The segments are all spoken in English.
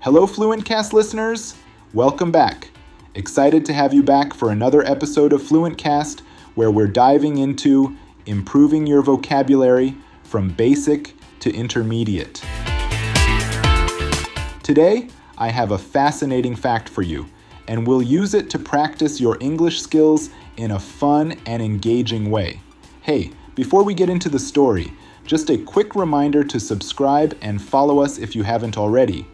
Hello, FluentCast listeners. Welcome back. Excited to have you back for another episode of FluentCast where we're diving into improving your vocabulary from basic to intermediate. Today, I have a fascinating fact for you, and we'll use it to practice your English skills in a fun and engaging way. Hey, before we get into the story, just a quick reminder to subscribe and follow us if you haven't already.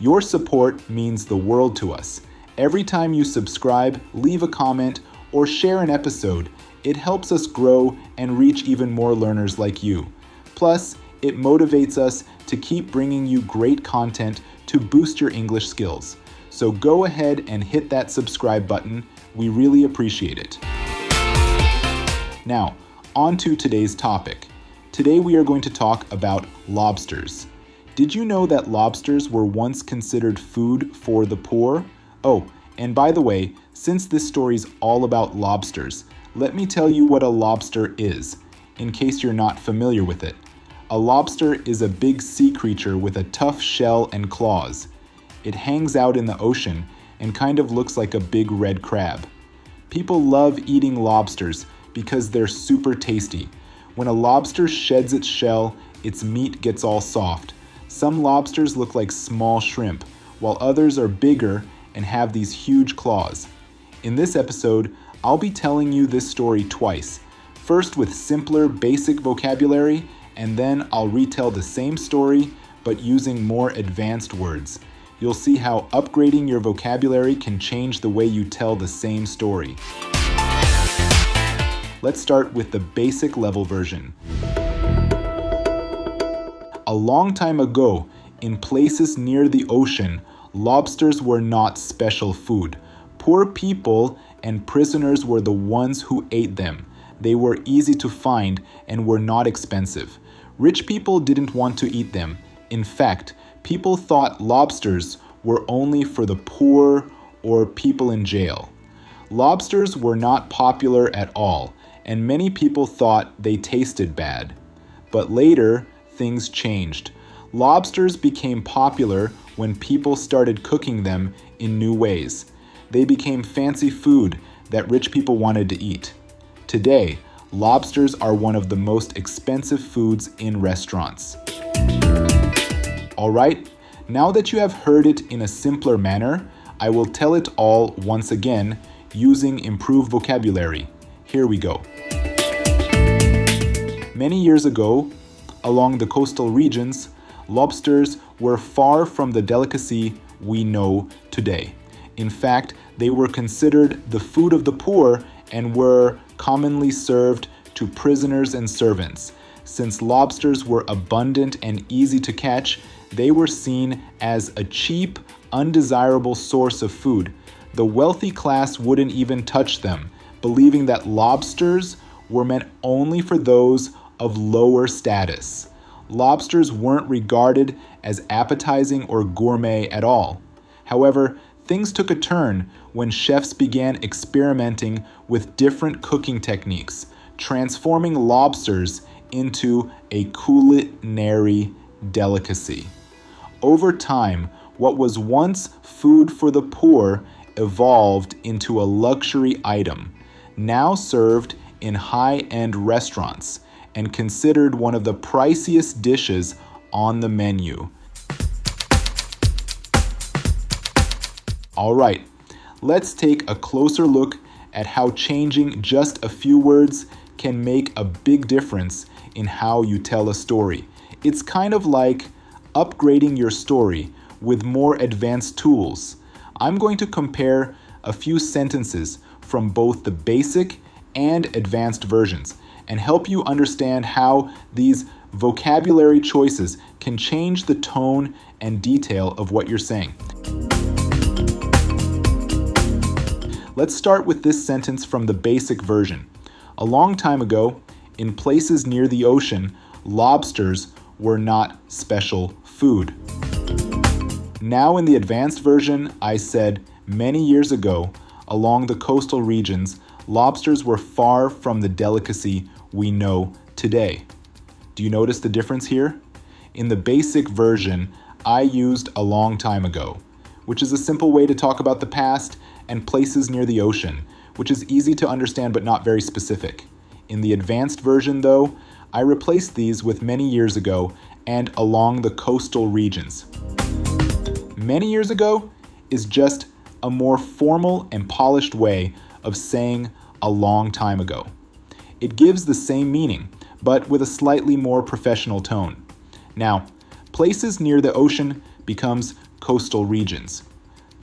Your support means the world to us. Every time you subscribe, leave a comment, or share an episode, it helps us grow and reach even more learners like you. Plus, it motivates us to keep bringing you great content to boost your English skills. So go ahead and hit that subscribe button. We really appreciate it. Now, on to today's topic. Today we are going to talk about lobsters. Did you know that lobsters were once considered food for the poor? Oh, and by the way, since this story's all about lobsters, let me tell you what a lobster is, in case you're not familiar with it. A lobster is a big sea creature with a tough shell and claws. It hangs out in the ocean and kind of looks like a big red crab. People love eating lobsters because they're super tasty. When a lobster sheds its shell, its meat gets all soft. Some lobsters look like small shrimp, while others are bigger and have these huge claws. In this episode, I'll be telling you this story twice. First with simpler, basic vocabulary, and then I'll retell the same story, but using more advanced words. You'll see how upgrading your vocabulary can change the way you tell the same story. Let's start with the basic level version. A long time ago, in places near the ocean, lobsters were not special food. Poor people and prisoners were the ones who ate them. They were easy to find and were not expensive. Rich people didn't want to eat them. In fact, people thought lobsters were only for the poor or people in jail. Lobsters were not popular at all, and many people thought they tasted bad. But later, things changed. Lobsters became popular when people started cooking them in new ways. They became fancy food that rich people wanted to eat. Today, lobsters are one of the most expensive foods in restaurants. All right, now that you have heard it in a simpler manner, I will tell it all once again using improved vocabulary. Here we go. Many years ago, along the coastal regions, lobsters were far from the delicacy we know today. In fact, they were considered the food of the poor and were commonly served to prisoners and servants. Since lobsters were abundant and easy to catch, they were seen as a cheap, undesirable source of food. The wealthy class wouldn't even touch them, believing that lobsters were meant only for those of lower status. Lobsters weren't regarded as appetizing or gourmet at all. However, things took a turn when chefs began experimenting with different cooking techniques, transforming lobsters into a culinary delicacy. Over time, what was once food for the poor evolved into a luxury item, now served in high-end restaurants and considered one of the priciest dishes on the menu. All right, let's take a closer look at how changing just a few words can make a big difference in how you tell a story. It's kind of like upgrading your story with more advanced tools. I'm going to compare a few sentences from both the basic and advanced versions and help you understand how these vocabulary choices can change the tone and detail of what you're saying. Let's start with this sentence from the basic version. A long time ago, in places near the ocean, lobsters were not special food. Now in the advanced version, I said many years ago, along the coastal regions, lobsters were far from the delicacy we know today. Do you notice the difference here? In the basic version, I used a long time ago, which is a simple way to talk about the past, and places near the ocean, which is easy to understand but not very specific. In the advanced version, though, I replaced these with many years ago and along the coastal regions. Many years ago is just a more formal and polished way of saying a long time ago. It gives the same meaning, but with a slightly more professional tone. Now, places near the ocean becomes coastal regions.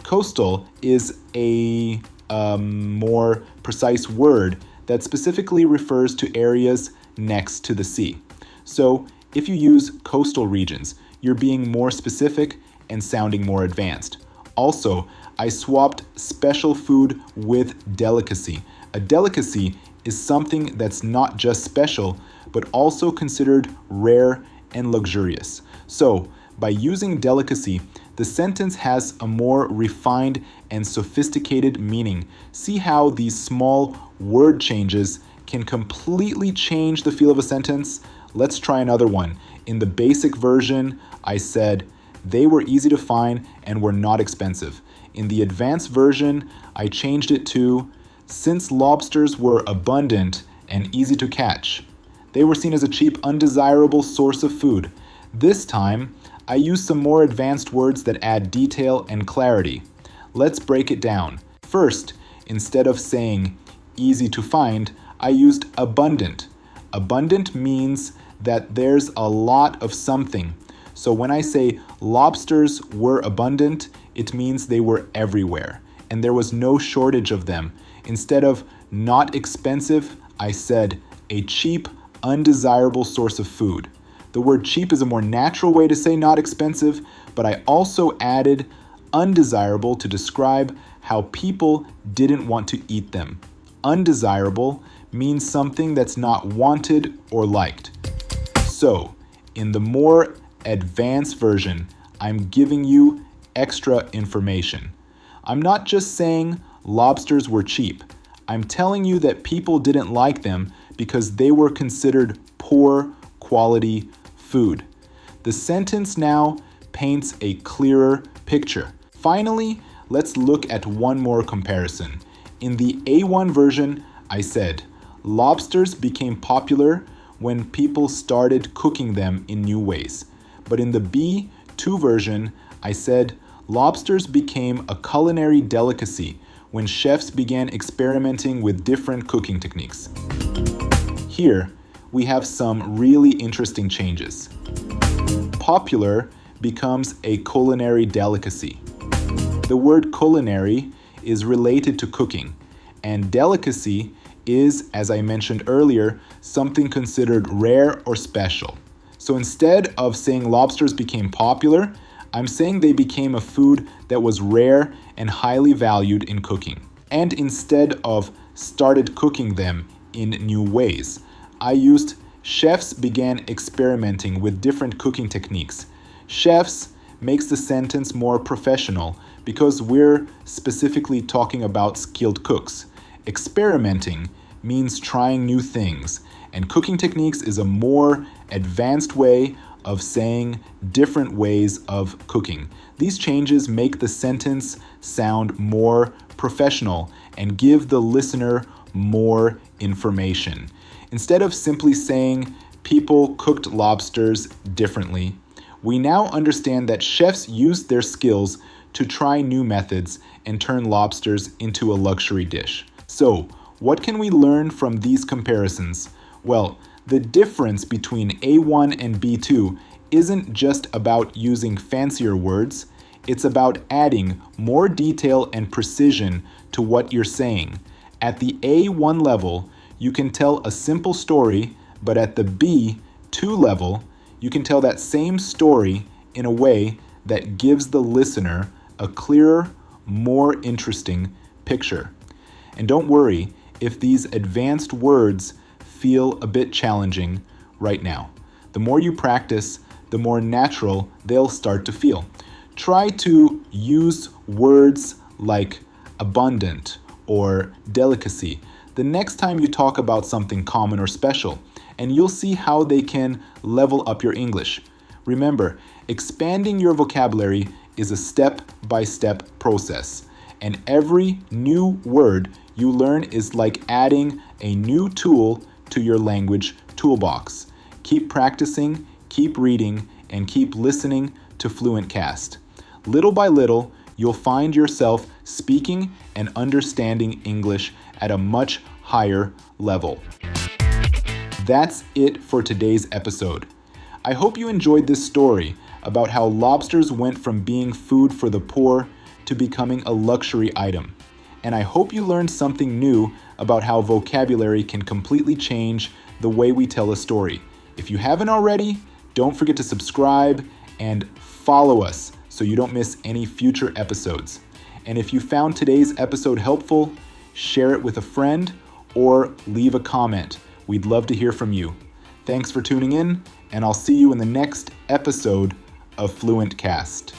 Coastal is a more precise word that specifically refers to areas next to the sea. So if you use coastal regions, you're being more specific and sounding more advanced. Also, I swapped special food with delicacy. A delicacy is something that's not just special, but also considered rare and luxurious. So, by using delicacy, the sentence has a more refined and sophisticated meaning. See how these small word changes can completely change the feel of a sentence? Let's try another one. In the basic version, I said, they were easy to find and were not expensive. In the advanced version, I changed it to, since lobsters were abundant and easy to catch, they were seen as a cheap, undesirable source of food. This time, I used some more advanced words that add detail and clarity. Let's break it down. First, instead of saying easy to find, I used abundant. Abundant means that there's a lot of something. So when I say lobsters were abundant, it means they were everywhere, and there was no shortage of them. Instead of not expensive, I said a cheap, undesirable source of food. The word cheap is a more natural way to say not expensive, but I also added undesirable to describe how people didn't want to eat them. Undesirable means something that's not wanted or liked. So, in the more advanced version, I'm giving you extra information. I'm not just saying lobsters were cheap. I'm telling you that people didn't like them because they were considered poor quality food. The sentence now paints a clearer picture. Finally, let's look at one more comparison. In the A1 version, I said, lobsters became popular when people started cooking them in new ways. But in the B2 version, I said, lobsters became a culinary delicacy when chefs began experimenting with different cooking techniques. Here, we have some really interesting changes. Popular becomes a culinary delicacy. The word culinary is related to cooking, and delicacy is, as I mentioned earlier, something considered rare or special. So instead of saying lobsters became popular, I'm saying they became a food that was rare and highly valued in cooking. And instead of started cooking them in new ways, I used chefs began experimenting with different cooking techniques. Chefs makes the sentence more professional because we're specifically talking about skilled cooks. Experimenting means trying new things, and cooking techniques is a more advanced way of saying different ways of cooking. These changes make the sentence sound more professional and give the listener more information. Instead of simply saying people cooked lobsters differently, we now understand that chefs used their skills to try new methods and turn lobsters into a luxury dish. So, what can we learn from these comparisons? Well, the difference between A1 and B2 isn't just about using fancier words, it's about adding more detail and precision to what you're saying. At the A1 level, you can tell a simple story, but at the B2 level, you can tell that same story in a way that gives the listener a clearer, more interesting picture. And don't worry if these advanced words feel a bit challenging right now. The more you practice, the more natural they'll start to feel. Try to use words like abundant or delicacy the next time you talk about something common or special, and you'll see how they can level up your English. Remember, expanding your vocabulary is a step-by-step process, and every new word you learn is like adding a new tool to your language toolbox. Keep practicing, keep reading, and keep listening to FluentCast. Little by little, you'll find yourself speaking and understanding English at a much higher level. That's it for today's episode. I hope you enjoyed this story about how lobsters went from being food for the poor to becoming a luxury item. And I hope you learned something new about how vocabulary can completely change the way we tell a story. If you haven't already, don't forget to subscribe and follow us so you don't miss any future episodes. And if you found today's episode helpful, share it with a friend or leave a comment. We'd love to hear from you. Thanks for tuning in, and I'll see you in the next episode of FluentCast.